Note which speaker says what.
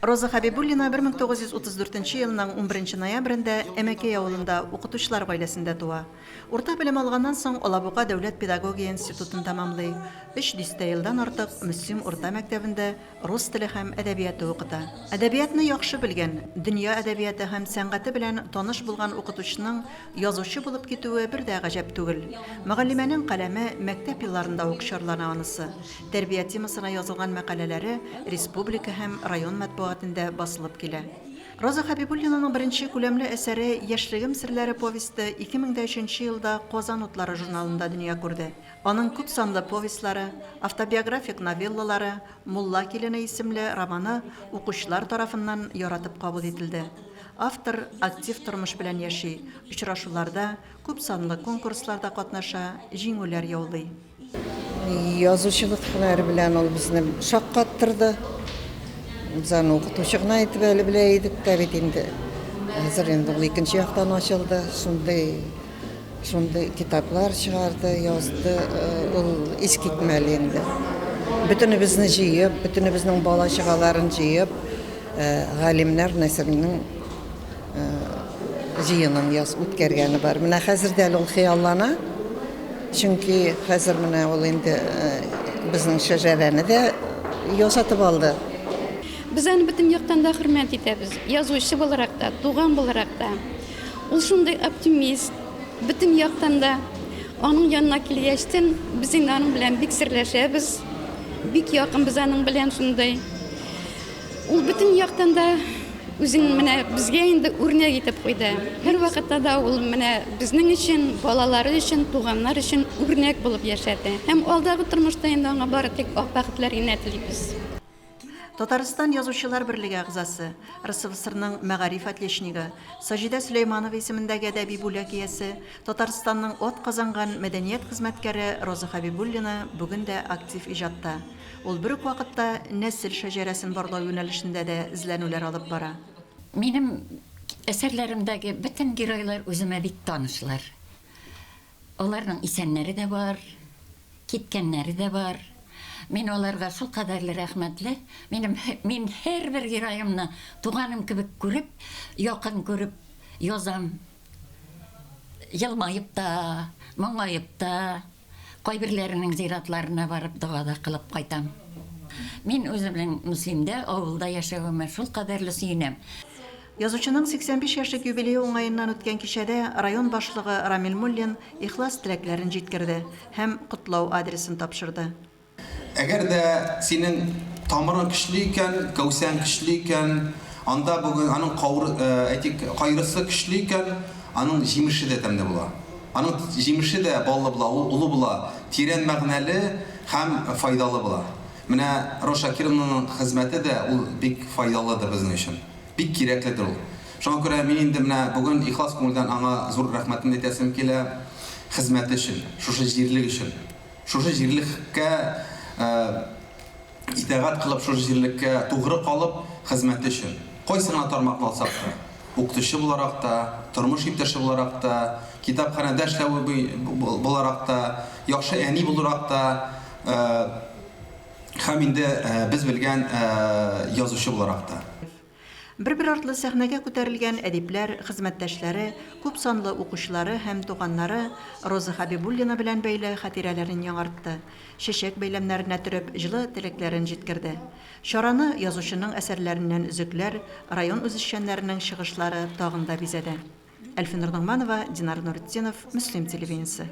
Speaker 1: Роза Хабибуллина 1934 елның 11 ноябрендә Әмәкәй авылында укытучылар гаиләсендә туа. Урта белем алганнан соң Алабуга дәүләт педагогия институтын тәмамлый. 3 елдан артык Мөслим урта мәктәбендә рус теле һәм әдәбияты укыта. Әдәбиятны яхшы белгән, дөнья әдәбияты һәм сәнгате белән таныш булган укытучының язучы булып китүе бер дә гаҗәп түгел. Мөгаллимәнең каләме мәктәп елларында ук чарлана анысы. Тәрбия темасына язылган мәкаләләре республика һәм район матбугатында басылып килә. Роза Хабибуллинаның беренче күләмле әсәре «Яшьлегем серләре» повесты 2003 елда Казан утлары журналында дөнья күрде. Аның күп санлы повестлары, автобиографик новеллалары, Мулла килене исемле романы укучылар тарафыннан яратып кабул ителде. Автор актив тормыш белән яши, очрашуларда, күп санлы конкурсларда катнаша, җиңүләр яулый.
Speaker 2: Язучылык һөнәре белән ул безне шаккаттырды. Biz аны укытучыгына әйтеп әле белә идек тә бит инде. Хәзер инде ул икенче яктан ачылды. Шундый китаплар чыгарды, язды. Ул искитмәле инде. Бөтенебезне җыеп, бөтенебезнең бала-чагаларын җыеп, галимнәр нәселенең җыенын үткәргәне бар. Менә хәзер дә ул хыяллана. Чөнки хәзер менә ул инде безнең шәҗәрәне дә ясатып алды.
Speaker 3: Biz аны бөтен яктан да хөрмәт итәбез. Язучы буларак та, туган буларак та. Ул шундый оптимист, бөтен яктан да аның янына килгәчтен без инде аның белән бик серләшәбез. Бик якын без аның белән шундый. Ул бөтен яктан да үзен менә безгә инде үрнәк итеп куйды. Һәр вакытта да ул менә безнең өчен, балалары өчен, туганнар өчен үрнәк булып яшәде. Һәм алдагы тормышта инде аңа бары тик ак бәхетләр генә телибез.
Speaker 1: Татарстан язучылар берлеге әгъзасы, РСФСРның мәгариф отличнигы, Саҗидә Сөләйманова исемендәге әдәби бүләк иясе, Татарстанның ат казанган мәдәният хезмәткәре Роза Хабибуллина бүген дә актив иҗатта. Ул бер үк вакытта нәсел шәҗәрәсен барлау юнәлешендә дә эзләнүләр алып бара.
Speaker 4: Минем әсәрләремдәге бөтен геройлар үземә бик танышлар. Аларның исәннәре дә бар, киткәннәре дә бар. Мин аларга шул кадәрле рәхмәтле. Мин һәр бер героемны туганым кебек күреп, якын күреп язам. Елмаеп та, моңаеп та, кайберләренең зиратларына барып дуа да кылып кайтам. Мин үземнең Мөслимдә, авылда яшәвемә шул кадәрле сөенәм.
Speaker 1: Язучының 85 яшьлек юбилее уңаеннан үткән кичәдә район башлыгы Рамил Муллин ихлас теләкләрен җиткерде һәм котлау адресын тапшырды.
Speaker 5: Әгәр дә синең тамырың көчле икән, кәүсәң көчле икән, анда бүген аның кайрысы көчле икән, аның җимеше дә тәмле була. Аның җимеше дә баллы була, улы була, тирән мәгънәле һәм файдалы була. Менә Роза Шакировнаның хезмәте дә ул бик файдалыдыр безнең өчен. Бик кирәкледер ул. Шуңа күрә мин инде менә бүген ихлас күңелдән аңа зур рәхмәтемне әйтәсем килә хезмәте өчен, шушы җирлек өчен. Шушы җирлеккә итәгать кылып, шушы җирлеккә тугры калып хезмәте өчен. Кайсына тармакны алсак та, укытучы буларак та, тормыш иптәше буларак та, китапханәдә эшләүе буларак та, яхшы әни буларак та, һәм инде без белгән язучы буларак та.
Speaker 1: Бер артлы сәхнәгә күтәрелгән әдипләр, хезмәттәшләре, күп санлы укучылары һәм туганнары Роза Хабибуллина белән бәйле хатирәләрен яңартты. Чәчәк бәйләмнәренә төреп, җылы теләкләрен җиткерде. Чараны язучының әсәрләреннән өзекләр, район үзешчәннәренең чыгышлары тагын да бизәде. Әлфинур Ногманова, Динар Нуретдинов, Мөслим телевидениесе.